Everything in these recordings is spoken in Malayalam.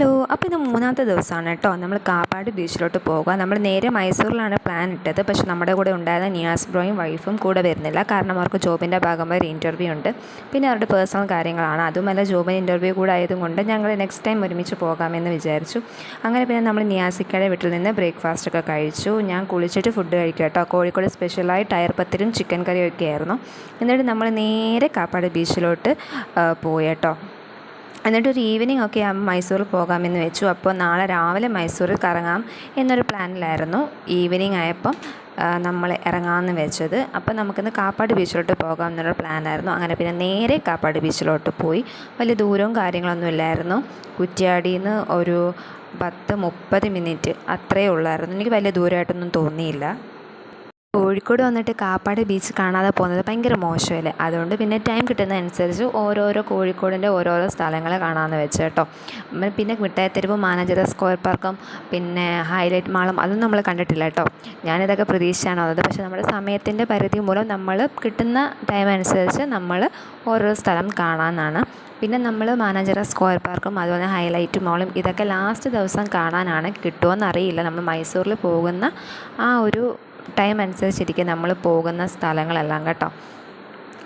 ഹലോ, അപ്പോൾ ഇത് മൂന്നാമത്തെ ദിവസമാണ് കേട്ടോ. നമ്മൾ കാപ്പാട് ബീച്ചിലോട്ട് പോകുക. നമ്മൾ നേരെ മൈസൂരിലാണ് പ്ലാൻ ഇട്ടത്. പക്ഷേ നമ്മുടെ കൂടെ ഉണ്ടായിരുന്ന നിയാസ് ബ്രോയും വൈഫും കൂടെ വരുന്നില്ല. കാരണം അവർക്ക് ജോബിൻ്റെ ഭാഗമായി ഒരു ഇൻ്റർവ്യൂ ഉണ്ട്. പിന്നെ അവരുടെ പേഴ്സണൽ കാര്യങ്ങളാണ്. അതുമല്ല ജോബിന് ഇൻ്റർവ്യൂ കൂടെ ആയതുകൊണ്ട് ഞങ്ങൾ നെക്സ്റ്റ് ടൈം ഒരുമിച്ച് പോകാമെന്ന് വിചാരിച്ചു. അങ്ങനെ പിന്നെ നമ്മൾ നിയാസിക്കയുടെ വീട്ടിൽ നിന്ന് ബ്രേക്ക്ഫാസ്റ്റൊക്കെ കഴിച്ചു. ഞാൻ കുളിച്ചിട്ട് ഫുഡ് കഴിക്കുക കേട്ടോ. കോഴിക്കോട് സ്പെഷ്യലായി ടയർ പത്തിരും ചിക്കൻ കറിയും ഒക്കെ ആയിരുന്നു. എന്നിട്ട് നമ്മൾ നേരെ കാപ്പാട് ബീച്ചിലോട്ട് പോയി കേട്ടോ. എന്നിട്ടൊരു ഈവനിങ് ഒക്കെ ആകുമ്പോൾ മൈസൂരിൽ പോകാമെന്ന് വെച്ചു. അപ്പോൾ നാളെ രാവിലെ മൈസൂരിൽ കറങ്ങാം എന്നൊരു പ്ലാനിലായിരുന്നു. ഈവനിങ് ആയപ്പം നമ്മൾ ഇറങ്ങാമെന്ന് വെച്ചത്. അപ്പോൾ നമുക്കിന്ന് കാപ്പാട് ബീച്ചിലോട്ട് പോകാം എന്നൊരു പ്ലാനായിരുന്നു. അങ്ങനെ പിന്നെ നേരെ കാപ്പാട് ബീച്ചിലോട്ട് പോയി. വലിയ ദൂരവും കാര്യങ്ങളൊന്നും ഇല്ലായിരുന്നു. കുറ്റ്യാടിയിൽ നിന്ന് ഒരു 10-30 മിനിറ്റ് അത്രയേ ഉള്ളായിരുന്നു. എനിക്ക് വലിയ ദൂരമായിട്ടൊന്നും തോന്നിയില്ല. കോഴിക്കോട് വന്നിട്ട് കാപ്പാട് ബീച്ച് കാണാതെ പോകുന്നത് ഭയങ്കര മോശമല്ലേ. അതുകൊണ്ട് പിന്നെ ടൈം കിട്ടുന്നതനുസരിച്ച് ഓരോരോ കോഴിക്കോടിൻ്റെ ഓരോരോ സ്ഥലങ്ങൾ കാണാമെന്ന് വെച്ച് കേട്ടോ. പിന്നെ മിഠായിത്തെരുവ്, മാനേജർ സ്ക്വയർ പാർക്കും പിന്നെ ഹൈലൈറ്റ് മാളും അതൊന്നും നമ്മൾ കണ്ടിട്ടില്ല കേട്ടോ. ഞാനിതൊക്കെ പ്രതീക്ഷിച്ചാണ് വന്നത്. പക്ഷേ നമ്മുടെ സമയത്തിൻ്റെ പരിധി മൂലം നമ്മൾ കിട്ടുന്ന ടൈം അനുസരിച്ച് നമ്മൾ ഓരോ സ്ഥലം കാണാമെന്നാണ്. പിന്നെ നമ്മൾ മാനേജർ സ്ക്വയർ പാർക്കും അതുപോലെ ഹൈലൈറ്റ് മാളും ഇതൊക്കെ ലാസ്റ്റ് ദിവസം കാണാനാണ്. കിട്ടുമോയെന്നറിയില്ല. നമ്മൾ മൈസൂരിൽ പോകുന്ന ആ ഒരു ടൈം അനുസരിച്ചിരിക്കും നമ്മൾ പോകുന്ന സ്ഥലങ്ങളെല്ലാം കേട്ടോ.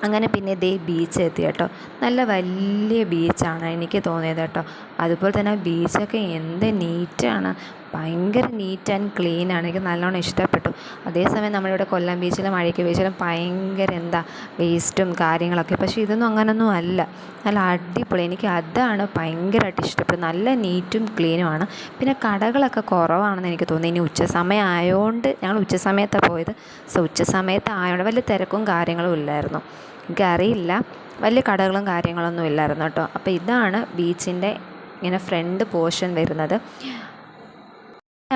അങ്ങനെ പിന്നെ ഇതേ ബീച്ച് എത്തി കേട്ടോ. നല്ല വലിയ ബീച്ചാണ് എനിക്ക് തോന്നിയത് കേട്ടോ. അതുപോലെ തന്നെ ബീച്ചൊക്കെ എന്ത് നീറ്റാണ്, ഭയങ്കര നീറ്റ് ആൻഡ് ക്ലീനാണ്. എനിക്ക് നല്ലോണം ഇഷ്ടപ്പെട്ടു. അതേസമയം നമ്മളിവിടെ കൊല്ലം ബീച്ചിലും അഴീക്കൽ ബീച്ചിലും ഭയങ്കര വേസ്റ്റും കാര്യങ്ങളൊക്കെ. പക്ഷേ ഇതൊന്നും അങ്ങനൊന്നും അല്ല, നല്ല അടിപൊളി. എനിക്ക് അതാണ് ഭയങ്കരമായിട്ട് ഇഷ്ടപ്പെട്ടു. നല്ല നീറ്റും ക്ലീനുമാണ്. പിന്നെ കടകളൊക്കെ കുറവാണെന്ന് എനിക്ക് തോന്നി. ഇനി ഉച്ച സമയം ആയതുകൊണ്ട്, ഞങ്ങൾ ഉച്ച സമയത്താണ് പോയത്. സോ ഉച്ച സമയത്ത് ആയതുകൊണ്ട് വലിയ തിരക്കും കാര്യങ്ങളും ഇല്ലായിരുന്നു. എനിക്കറിയില്ല, വലിയ കടകളും കാര്യങ്ങളൊന്നും ഇല്ലായിരുന്നു കേട്ടോ. അപ്പോൾ ഇതാണ് ബീച്ചിൻ്റെ ഇങ്ങനെ ഫ്രണ്ട് പോർഷൻ വരുന്നത്.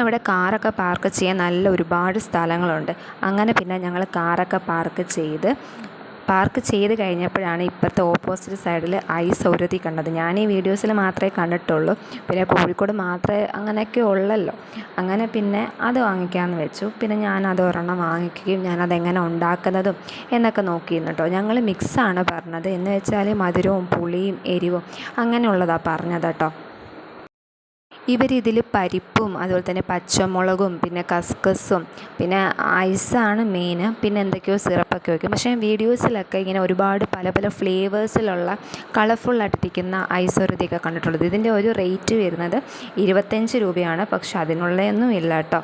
അവിടെ കാറൊക്കെ പാർക്ക് ചെയ്യാൻ നല്ല ഒരുപാട് സ്ഥലങ്ങളുണ്ട്. അങ്ങനെ പിന്നെ ഞങ്ങൾ കാറൊക്കെ പാർക്ക് ചെയ്ത് കഴിഞ്ഞപ്പോഴാണ് ഇപ്പോഴത്തെ ഓപ്പോസിറ്റ് സൈഡിൽ ഐസൗരതി കണ്ടത്. ഞാൻ ഈ വീഡിയോസിൽ മാത്രമേ കണ്ടിട്ടുള്ളൂ. പിന്നെ കോഴിക്കോട് മാത്രമേ അങ്ങനെയൊക്കെ ഉള്ളല്ലോ. അങ്ങനെ പിന്നെ അത് വാങ്ങിക്കാമെന്ന് വെച്ചു. പിന്നെ ഞാനത് ഒരെണ്ണം വാങ്ങിക്കുകയും ഞാനതെങ്ങനെ ഉണ്ടാക്കുന്നതും എന്നൊക്കെ നോക്കിയിരുന്നു കേട്ടോ. ഞങ്ങൾ മിക്സാണ് പറഞ്ഞത്. എന്ന് വെച്ചാൽ മധുരവും പുളിയും എരിവും അങ്ങനെയുള്ളതാണ് പറഞ്ഞത് കേട്ടോ. ഇവരിതിൽ പരിപ്പും അതുപോലെ തന്നെ പച്ചമുളകും പിന്നെ കസ്കസും പിന്നെ ഐസാണ് മെയിൻ. പിന്നെ എന്തൊക്കെയോ സിറപ്പൊക്കെ വയ്ക്കും. പക്ഷേ വീഡിയോസിലൊക്കെ ഇങ്ങനെ ഒരുപാട് പല പല ഫ്ലേവേഴ്സിലുള്ള കളർഫുള്ളായിട്ടിരിക്കുന്ന ഐസൊരതിയൊക്കെ കണ്ടിട്ടുള്ളത്. ഇതിൻ്റെ ഒരു റേറ്റ് വരുന്നത് 25 രൂപയാണ്. പക്ഷെ അതിനുള്ളതൊന്നും ഇല്ല കേട്ടോ.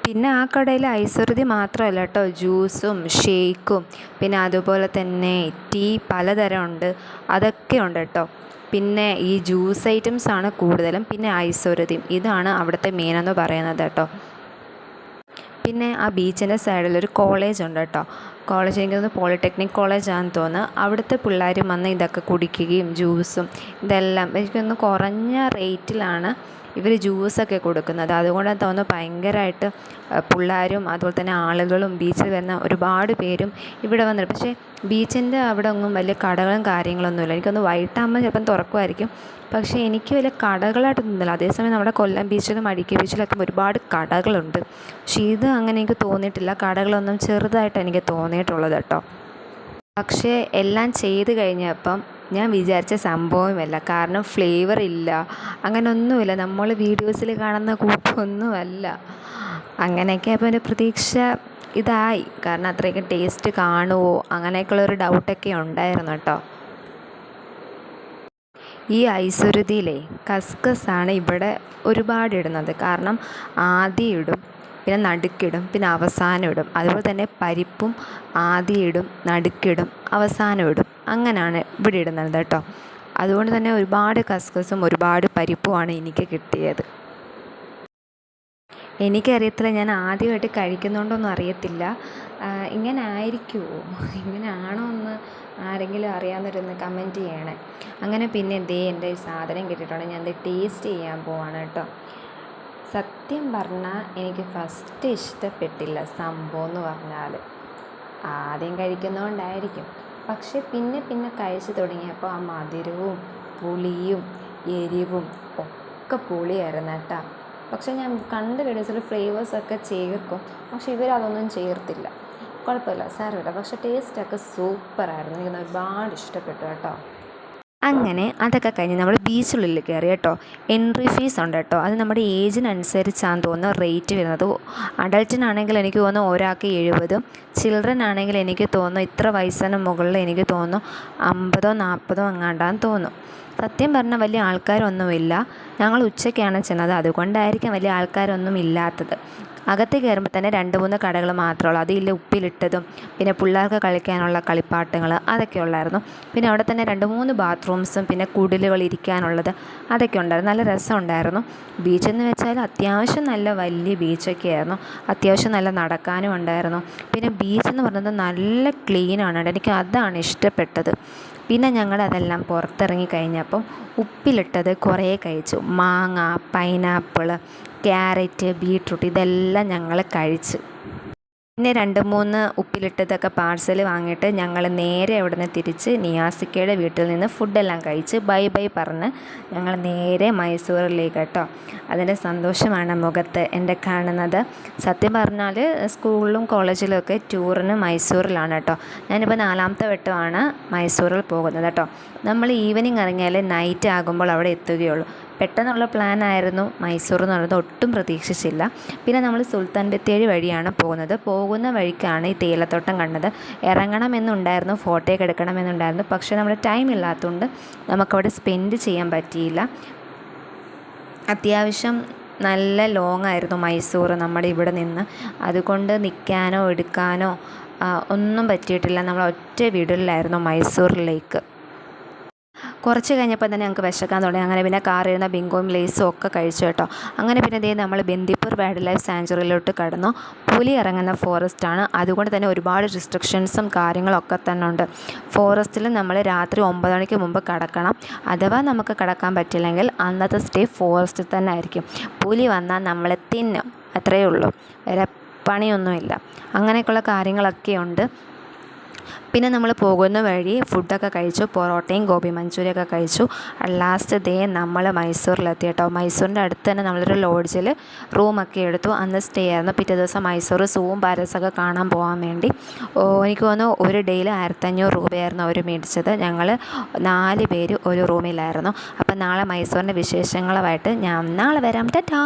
പിന്നെ ആ കടയിൽ ഐസൊരതി മാത്രമല്ല കേട്ടോ, ജ്യൂസും ഷേക്കും പിന്നെ അതുപോലെ തന്നെ ടീ പലതരം ഉണ്ട്, അതൊക്കെ ഉണ്ട് കേട്ടോ. പിന്നെ ഈ ജ്യൂസ് ഐറ്റംസാണ് കൂടുതലും. പിന്നെ ഐസൊരതിയും ഇതാണ് അവിടുത്തെ മെയിനെന്ന് പറയുന്നത് കേട്ടോ. പിന്നെ ആ ബീച്ചിൻ്റെ സൈഡിലൊരു കോളേജ് ഉണ്ട് കേട്ടോ. കോളേജ് എനിക്ക് തോന്നുന്നു പോളിടെക്നിക് കോളേജാണെന്ന് തോന്നുന്നു. അവിടുത്തെ പിള്ളേർ വന്ന് ഇതൊക്കെ കുടിക്കുകയും ജ്യൂസും ഇതെല്ലാം എനിക്കൊന്ന് കുറഞ്ഞ റേറ്റിലാണ് ഇവർ ജ്യൂസൊക്കെ കൊടുക്കുന്നത്. അതുകൊണ്ടാണ് തോന്നുന്നു ഭയങ്കരമായിട്ട് പിള്ളേരും അതുപോലെ തന്നെ ആളുകളും ബീച്ചിൽ വരുന്ന ഒരുപാട് പേരും ഇവിടെ വന്നിട്ട്. പക്ഷേ ബീച്ചിൻ്റെ അവിടെ ഒന്നും വലിയ കടകളും കാര്യങ്ങളൊന്നുമില്ല. എനിക്കൊന്ന് വൈകിട്ടാകുമ്പോൾ ചിലപ്പം തുറക്കുമായിരിക്കും. പക്ഷേ എനിക്ക് വലിയ കടകളായിട്ടൊന്നുമില്ല. അതേസമയം നമ്മുടെ കൊല്ലം ബീച്ചിലും അഴീക്കൽ ബീച്ചിലൊക്കെ ഒരുപാട് കടകളുണ്ട്. പക്ഷേ ഇത് അങ്ങനെ എനിക്ക് തോന്നിയിട്ടില്ല. കടകളൊന്നും ചെറുതായിട്ട് എനിക്ക് തോന്നിയിട്ടുള്ളത് കേട്ടോ. പക്ഷേ എല്ലാം ചെയ്ത് കഴിഞ്ഞപ്പം ഞാൻ വിചാരിച്ച സംഭവമല്ല. കാരണം ഫ്ലേവർ ഇല്ല, അങ്ങനെയൊന്നുമില്ല. നമ്മൾ വീഡിയോസിൽ കാണുന്ന കൂട്ടൊന്നുമല്ല. അങ്ങനെയൊക്കെ അപ്പോൾ എൻ്റെ പ്രതീക്ഷ ഇതായി. കാരണം അത്രയ്ക്ക് ടേസ്റ്റ് കാണുമോ അങ്ങനെയൊക്കെയുള്ളൊരു ഡൗട്ടൊക്കെ ഉണ്ടായിരുന്നു കേട്ടോ. ഈ ഐസുരുതിയിലെ കസ്കസാണ് ഇവിടെ ഒരുപാട് ഇടുന്നത്. കാരണം ആദ്യം ഇടും, പിന്നെ നടുക്കിടും, പിന്നെ അവസാനം ഇടും. അതുപോലെ തന്നെ പരിപ്പും ആദ്യം ഇടും, നടുക്കിടും, അവസാനം ഇടും. അങ്ങനെയാണ് ഇവിടെ ഇടുന്നത് കേട്ടോ. അതുകൊണ്ട് തന്നെ ഒരുപാട് കസ്കസും ഒരുപാട് പരിപ്പുമാണ് എനിക്ക് കിട്ടിയത്. എനിക്കറിയത്തില്ല, ഞാൻ ആദ്യമായിട്ട് കഴിക്കുന്നതുകൊണ്ടൊന്നും അറിയത്തില്ല. ഇങ്ങനെ ആയിരിക്കുമോ, ഇങ്ങനെ ആണോ എന്ന് ആരെങ്കിലും അറിയാവുന്നവരൊന്ന് കമൻറ്റ് ചെയ്യണേ. അങ്ങനെ പിന്നെ എൻ്റെ ഈ സാധനം കിട്ടിയിട്ടുണ്ട്. ഞാൻ ടേസ്റ്റ് ചെയ്യാൻ പോവാണ് കേട്ടോ. സത്യം പറഞ്ഞാൽ എനിക്ക് ഫസ്റ്റ് ഇഷ്ടപ്പെട്ടില്ല സംഭവം എന്ന് പറഞ്ഞാൽ. ആദ്യം കഴിക്കുന്നതുകൊണ്ടായിരിക്കും. പക്ഷെ പിന്നെ പിന്നെ കഴിച്ച് തുടങ്ങിയപ്പോൾ ആ മധുരവും പുളിയും എരിവും ഒക്കെ പുളിയായിരുന്നു കേട്ടോ. പക്ഷെ ഞാൻ കണ്ട വീഡിയോസിൽ ഫ്ലേവേഴ്സൊക്കെ ചേർക്കും, പക്ഷെ ഇവരതൊന്നും ചേർത്തില്ല. കുഴപ്പമില്ല, സാരമില്ല. പക്ഷെ ടേസ്റ്റൊക്കെ സൂപ്പറായിരുന്നു. എനിക്കൊന്ന് ഒരുപാട് ഇഷ്ടപ്പെട്ടു കേട്ടോ. അങ്ങനെ അതൊക്കെ കഴിഞ്ഞ് നമ്മൾ ബീച്ചിനുള്ളിൽ കയറി കേട്ടോ. എൻട്രി ഫീസ് ഉണ്ട് കേട്ടോ. അത് നമ്മുടെ ഏജിനനുസരിച്ചാണെന്ന് തോന്നുന്നു റേറ്റ് വരുന്നത്. അഡൾട്ടിനാണെങ്കിൽ എനിക്ക് തോന്നുന്നു ഒരാൾക്ക് 70, ചിൽഡ്രൻ ആണെങ്കിൽ എനിക്ക് തോന്നുന്നു ഇത്ര വയസ്സിന് മുകളിൽ എനിക്ക് തോന്നുന്നു 50 40 എങ്ങാണ്ടാന്ന് തോന്നുന്നു. സത്യം പറഞ്ഞാൽ വലിയ ആൾക്കാരൊന്നുമില്ല. ഞങ്ങൾ ഉച്ചയ്ക്കാണ് ചെന്നത്, അതുകൊണ്ടായിരിക്കും വലിയ ആൾക്കാരൊന്നും ഇല്ലാത്തത്. അകത്ത് കയറുമ്പോൾ തന്നെ 2-3 കടകൾ മാത്രമേ ഉള്ളൂ. അതിൽ ഉപ്പിലിട്ടതും പിന്നെ പിള്ളേർക്ക് കളിക്കാനുള്ള കളിപ്പാട്ടങ്ങൾ അതൊക്കെ ഉള്ളായിരുന്നു. പിന്നെ അവിടെ തന്നെ 2-3 ബാത്റൂംസും പിന്നെ കുടിലുകൾ ഇരിക്കാനുള്ളത് അതൊക്കെ ഉണ്ടായിരുന്നു. നല്ല രസമുണ്ടായിരുന്നു. ബീച്ചെന്ന് വെച്ചാൽ അത്യാവശ്യം നല്ല വലിയ ബീച്ചൊക്കെ ആയിരുന്നു. അത്യാവശ്യം നല്ല നടക്കാനും ഉണ്ടായിരുന്നു. പിന്നെ ബീച്ചെന്ന് പറയുന്നത് നല്ല ക്ലീനാണ്. എനിക്ക് അതാണ് ഇഷ്ടപ്പെട്ടത്. പിന്നെ ഞങ്ങളതെല്ലാം പുറത്തിറങ്ങി കഴിഞ്ഞപ്പം ഉപ്പിലിട്ടത് കുറേ കഴിച്ചു. മാങ്ങ, പൈനാപ്പിൾ, ക്യാരറ്റ്, ബീട്രൂട്ട് ഇതെല്ലാം ഞങ്ങൾ കഴിച്ചു. പിന്നെ 2-3 ഉപ്പിലിട്ടതൊക്കെ പാഴ്സൽ വാങ്ങിയിട്ട് ഞങ്ങൾ നേരെ അവിടെ നിന്ന് തിരിച്ച് നിയാസിക്കയുടെ വീട്ടിൽ നിന്ന് ഫുഡെല്ലാം കഴിച്ച് ബൈ ബൈ പറഞ്ഞ് ഞങ്ങൾ നേരെ മൈസൂറിലേക്ക് കേട്ടോ. അതിൻ്റെ സന്തോഷമാണ് മുഖത്ത് എൻ്റെ കാണുന്നത്. സത്യം പറഞ്ഞാൽ സ്കൂളിലും കോളേജിലും ഒക്കെ ടൂറിന് മൈസൂറിലാണ് കേട്ടോ. ഞാനിപ്പോൾ 4ാമത്തെ വട്ടമാണ് മൈസൂറിൽ പോകുന്നത് കേട്ടോ. നമ്മൾ ഈവനിങ് ഇറങ്ങിയാൽ നൈറ്റ് ആകുമ്പോൾ അവിടെ എത്തുകയുള്ളൂ. പെട്ടെന്നുള്ള പ്ലാനായിരുന്നു മൈസൂർ എന്ന് പറയുന്നത്, ഒട്ടും പ്രതീക്ഷിച്ചില്ല. പിന്നെ നമ്മൾ സുൽത്താൻ ബത്തേരി വഴിയാണ് പോകുന്നത്. പോകുന്ന വഴിക്കാണ് ഈ തേയിലത്തോട്ടം കണ്ടത്. ഇറങ്ങണമെന്നുണ്ടായിരുന്നു, ഫോട്ടോയൊക്കെ എടുക്കണമെന്നുണ്ടായിരുന്നു. പക്ഷേ നമ്മുടെ ടൈം ഇല്ലാത്തതുകൊണ്ട് നമുക്കവിടെ സ്പെൻഡ് ചെയ്യാൻ പറ്റിയില്ല. അത്യാവശ്യം നല്ല ലോങ് ആയിരുന്നു മൈസൂർ നമ്മുടെ ഇവിടെ നിന്ന്. അതുകൊണ്ട് നിൽക്കാനോ എടുക്കാനോ ഒന്നും പറ്റിയിട്ടില്ല. നമ്മൾ ഒറ്റ വീടിലായിരുന്നു മൈസൂറിലേക്ക്. കുറച്ച് കഴിഞ്ഞപ്പോൾ തന്നെ ഞങ്ങൾക്ക് വിശക്കാൻ തുടങ്ങി. അങ്ങനെ പിന്നെ കാറിരുന്ന ബിങ്കോയും ലേസും ഒക്കെ കഴിച്ചു കേട്ടോ. അങ്ങനെ പിന്നെ നമ്മൾ ബന്ദിപ്പൂർ വൈൽഡ് ലൈഫ് സാങ്ച്വറിയിലോട്ട് കടന്നു. പുലി ഇറങ്ങുന്ന ഫോറസ്റ്റാണ്, അതുകൊണ്ട് തന്നെ ഒരുപാട് റിസ്ട്രിക്ഷൻസും കാര്യങ്ങളൊക്കെ തന്നെ ഉണ്ട്. ഫോറസ്റ്റിൽ നമ്മൾ രാത്രി 9 മണിക്ക് മുമ്പ് കടക്കണം. അഥവാ നമുക്ക് കടക്കാൻ പറ്റില്ലെങ്കിൽ അന്നത്തെ സ്റ്റേ ഫോറസ്റ്റിൽ തന്നെ ആയിരിക്കും. പുലി വന്നാൽ നമ്മൾ തിന്നും, അത്രയേ ഉള്ളൂ. വേറെ പണിയൊന്നുമില്ല. അങ്ങനെയൊക്കെയുള്ള കാര്യങ്ങളൊക്കെ ഉണ്ട്. പിന്നെ നമ്മൾ പോകുന്ന വഴി ഫുഡൊക്കെ കഴിച്ചു. പൊറോട്ടയും ഗോബി മഞ്ചൂരിയൊക്കെ കഴിച്ചു. ലാസ്റ്റ് നമ്മൾ മൈസൂരിലെത്തി കേട്ടോ. മൈസൂരിൻ്റെ അടുത്ത് തന്നെ നമ്മളൊരു ലോഡ്ജിൽ റൂമൊക്കെ എടുത്തു. അന്ന് സ്റ്റേ ആയിരുന്നു. പിറ്റേ ദിവസം മൈസൂർ സൂവും പാലസൊക്കെ കാണാൻ പോകാൻ വേണ്ടി എനിക്ക് തോന്നുന്നു ഒരു ഡേയിൽ 1500 രൂപയായിരുന്നു അവർ മേടിച്ചത്. ഞങ്ങൾ 4 പേര് ഒരു റൂമിലായിരുന്നു. അപ്പം നാളെ മൈസൂരിൻ്റെ വിശേഷങ്ങളുമായിട്ട് ഞാൻ നാളെ വരാം. ടാറ്റാ.